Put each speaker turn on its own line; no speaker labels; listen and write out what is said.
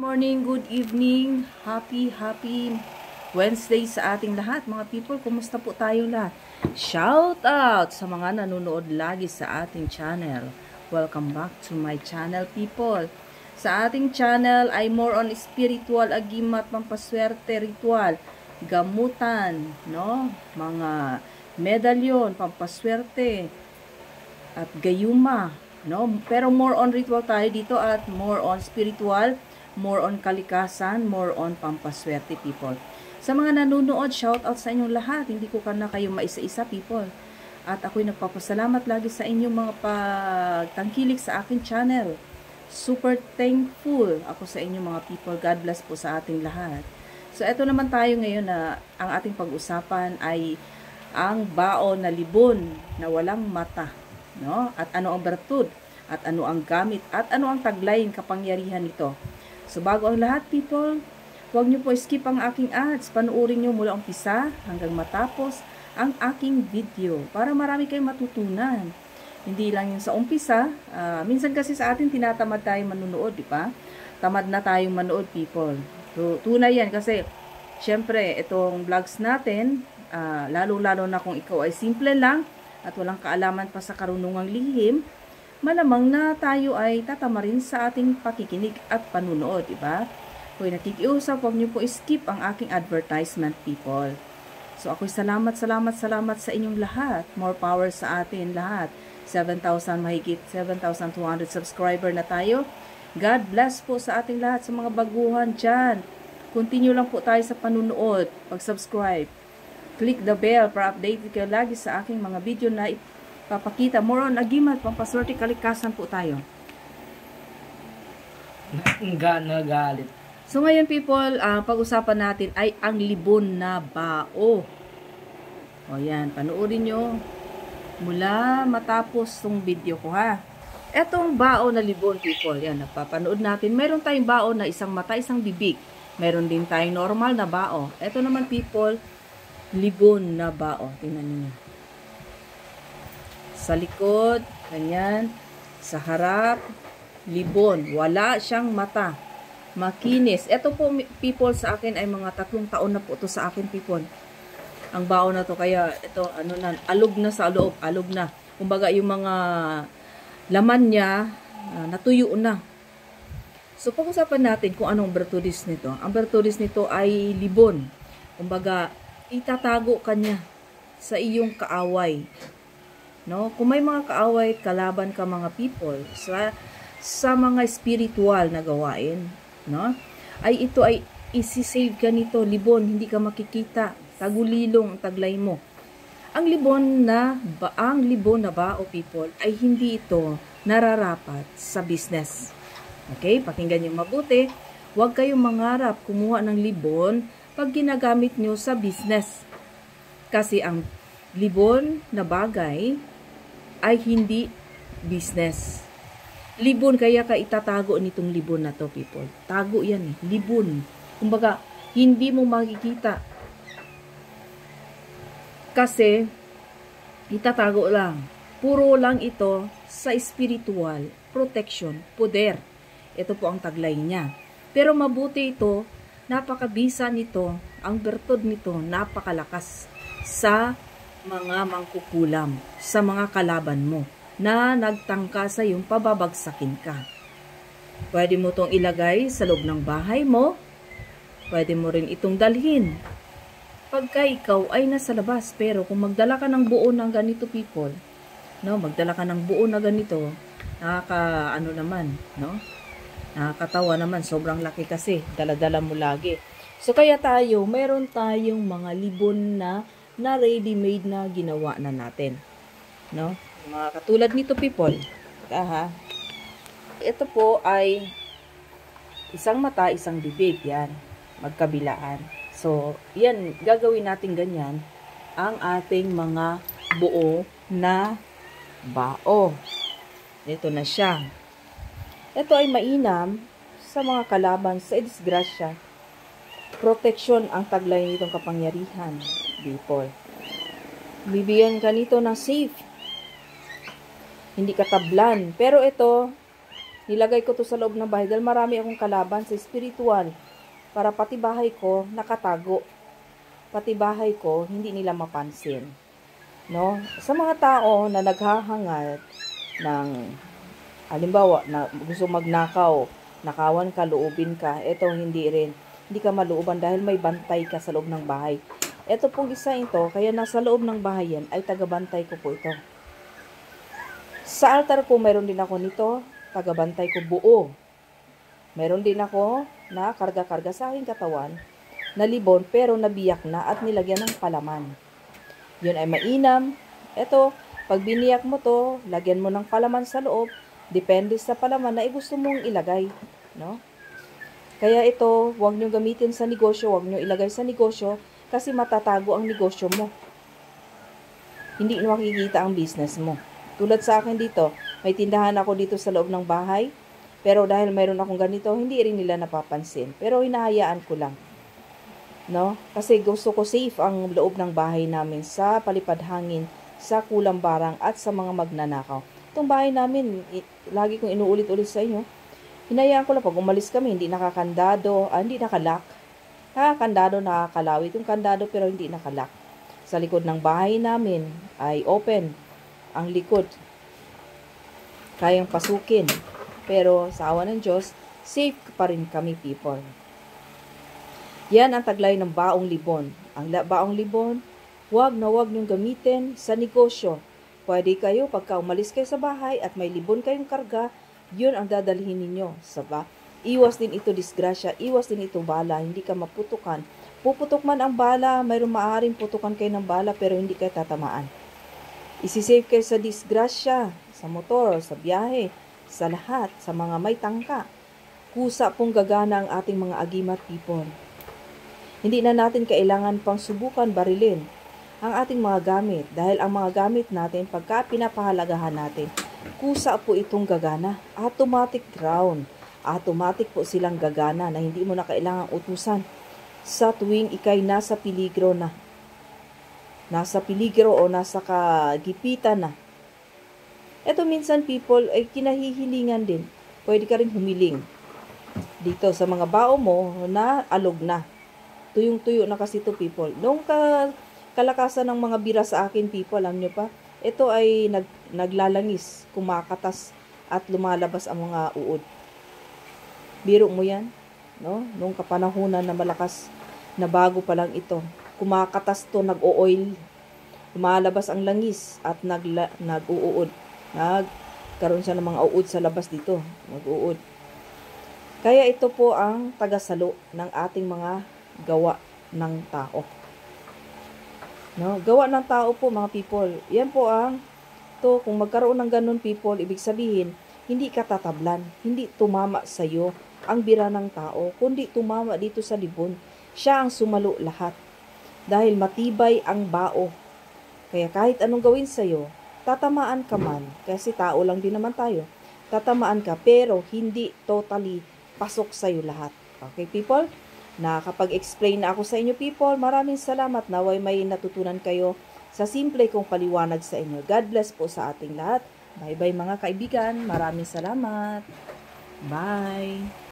Morning, good evening, happy Wednesday sa ating lahat mga people. Kumusta po tayo lahat? Shout out sa mga nanonood lagi sa ating channel. Welcome back to my channel people. Sa ating channel ay more on spiritual, agimat, pampaswerte, ritual, gamutan, no? Mga medalyon, pampaswerte, at gayuma, no? Pero more on ritual tayo dito at more on spiritual, more on kalikasan, more on pampaswerte people. Sa mga nanonood, shout out sa inyong lahat. Hindi ko na kayo maisa-isa people. At ako'y nagpapasalamat lagi sa inyong mga pagtangkilik sa aking channel. Super thankful ako sa inyong mga people. God bless po sa ating lahat. So eto naman tayo ngayon na ang ating pag-usapan ay ang baon na libon na walang mata, no? At ano ang bertud, at ano ang gamit, at ano ang taglayin kapangyarihan nito. So bago ang lahat people, huwag nyo po skip ang aking ads. Panuorin nyo mula umpisa hanggang matapos ang aking video para marami kayong matutunan. Hindi lang yung sa umpisa. Minsan kasi sa atin tinatamad tayong manunood, di ba? Tamad na tayong manood people. So, tunay yan kasi syempre itong vlogs natin, lalo-lalo na kung ikaw ay simple lang at walang kaalaman pa sa karunungang lihim, malamang na tayo ay tatama rin sa ating pakikinig at panunood, diba? Kung nakikiusap, huwag niyo po skip ang aking advertisement, people. So, ako'y salamat sa inyong lahat. More power sa atin lahat. 7,000 mahigit, 7,200 subscriber na tayo. God bless po sa ating lahat, sa mga baguhan dyan. Continue lang po tayo sa panunood, pag-subscribe. Click the bell para updated kayo lagi sa aking mga video na papakita. More on agimat, pampaswerte, kalikasan po tayo.
Nagalit.
So ngayon people, pag-usapan natin ay ang libon na bao. O yan, panoorin nyo mula matapos tong video ko ha. Etong bao na libon people, yan, napapanood natin. Meron tayong bao na isang mata, isang bibig. Meron din tayong normal na bao. Eto naman people, libon na bao. Tingnan niyo. Sa likod, ganyan. Sa harap, libon. Wala siyang mata. Makinis. Ito po, people, sa akin ay mga 3 taon na po ito sa akin, people. Ang bao na to kaya ito, ano na, alog na sa loob. Alog na. Kumbaga, yung mga laman niya, natuyo na. So, pag-usapan natin kung anong bertudis nito. Ang bertudis nito ay libon. Kumbaga, itatago ka niya sa iyong kaaway. No? Kung may mga kaaway, kalaban ka mga people sa mga spiritual na gawain, no? Ay ito ay isi-save ka nito, libon, hindi ka makikita, tagulilong taglay mo. Ang libon na bao people ay hindi ito nararapat sa business. Okay, pakinggan niyo mabuti. Huwag kayong mangarap kumuha ng libon pag ginagamit nyo sa business. Kasi ang libon na bagay ay hindi business. Libon, kaya ka itatago nitong libon na to, people. Tago yan eh. Libon. Kumbaga, hindi mo makikita. Kasi, itatago lang. Puro lang ito sa spiritual, protection, poder. Ito po ang taglay niya. Pero mabuti ito, napakabisa nito, ang bertud nito, napakalakas sa mga mangkukulam, sa mga kalaban mo, na nagtangka sa iyong pababagsakin ka. Pwede mo itong ilagay sa loob ng bahay mo, pwede mo rin itong dalhin. Pagka ikaw ay nasa labas, pero kung magdala ka ng buo ng ganito people, no, magdala ka ng buo na ganito, nakakatawa naman, sobrang laki kasi, dala-dala mo lagi. So kaya tayo, mayroon tayong mga libon na ready-made na ginawa na natin. No? Mga katulad nito people. Ito po ay isang mata, isang bibig. Yan. Magkabilaan. So, yan. Gagawin natin ganyan ang ating mga buo na bao. Ito na siya. Ito ay mainam sa mga kalaban sa disgrasya. Protection ang taglay nitong kapangyarihan. People. Bibigyan ka nito ng safe. Hindi ka tablan. Pero ito, Nilagay ko to sa loob ng bahay dahil marami akong kalaban sa spiritual. Para pati bahay ko nakatago. Pati bahay ko hindi nila mapansin. No? Sa mga tao na naghahangat ng halimbawa na gusto magnakaw, nakawan ka, loobin ka, eto hindi rin. Hindi ka malooban dahil may bantay ka sa loob ng bahay. Eto pong isa ito, kaya nasa loob ng bahay yan, ay tagabantay ko po ito. Sa altar ko, mayroon din ako nito, tagabantay ko buo. Meron din ako na karga-karga sa aking katawan, na libon pero nabiyak na at nilagyan ng palaman. Yun ay mainam. Eto, pag biniyak mo to, lagyan mo ng palaman sa loob, depende sa palaman na gusto mong ilagay. No? Kaya ito, huwag nyo gamitin sa negosyo, huwag nyo ilagay sa negosyo, kasi matatago ang negosyo mo. Hindi nyo makikita ang business mo. Tulad sa akin dito, may tindahan ako dito sa loob ng bahay, pero dahil mayroon akong ganito, hindi rin nila napapansin. Pero hinahayaan ko lang. No? Kasi gusto ko safe ang loob ng bahay namin sa palipad hangin, sa kulang barang at sa mga magnanakaw. Itong bahay namin, lagi kong inuulit-ulit sa inyo, hinayaan ko lang pag umalis kami, hindi nakakandado, hindi nakalock. Nakakandado, nakakalawit yung kandado pero hindi nakalock. Sa likod ng bahay namin ay open ang likod. Kayang pasukin. Pero sa awa ng Diyos, safe pa rin kami, people. Yan ang taglay ng baong libon. Ang baong libon, huwag na huwag niyong gamitin sa negosyo. Pwede kayo, pagka umalis kayo sa bahay at may libon kayong karga, yun ang dadalhin ninyo sa iwas din ito disgrasya, iwas din ito bala, hindi ka maputukan. Puputok man ang bala, mayroong maaaring putukan kayo ng bala pero hindi kayo tatamaan. Isisave kayo sa disgrasya, sa motor, sa biyahe, sa lahat, sa mga may tangka. Kusa pong gagana ang ating mga agimat, people. Hindi na natin kailangan pang subukan barilin ang ating mga gamit dahil ang mga gamit natin pagka pinapahalagahan natin, kusa po itong gagana. Automatic ground. Automatic po silang gagana na hindi mo na kailangang utusan sa tuwing ikay nasa peligro na. Nasa peligro o nasa kagipitan na. Ito minsan, people, ay kinahihilingan din. Pwede ka rin humiling dito sa mga bao mo na alog na. Tuyong-tuyo na kasi ito, people. Nung kalakasan ng mga bira sa akin, people, alam nyo pa, ito ay naglalangis, kumakatas at lumalabas ang mga uod. Biro mo yan, no? Nung kapanahunan na malakas na bago pa lang ito, kumakatas to, nag-o-oil, lumalabas ang langis at nag-uuod. Nagkaroon siya ng mga uod sa labas dito, nag-uod. Kaya ito po ang tagasalo ng ating mga gawa ng tao. No, gawa ng tao po, mga people. Yan po ang kung magkaroon ng ganun, people, ibig sabihin, hindi ka tatablan, hindi tumama sa iyo ang bira ng tao, kundi tumama dito sa libon. Siya ang sumalo lahat. Dahil matibay ang bao. Kaya kahit anong gawin sa iyo, tatamaan ka man, kasi tao lang din naman tayo. Tatamaan ka, pero hindi totally pasok sa iyo lahat. Okay, people? Nakakapag-explain na ako sa inyo, people. Maraming salamat. Naway may natutunan kayo sa simple kong paliwanag sa inyo. God bless po sa ating lahat. Bye-bye mga kaibigan. Maraming salamat. Bye.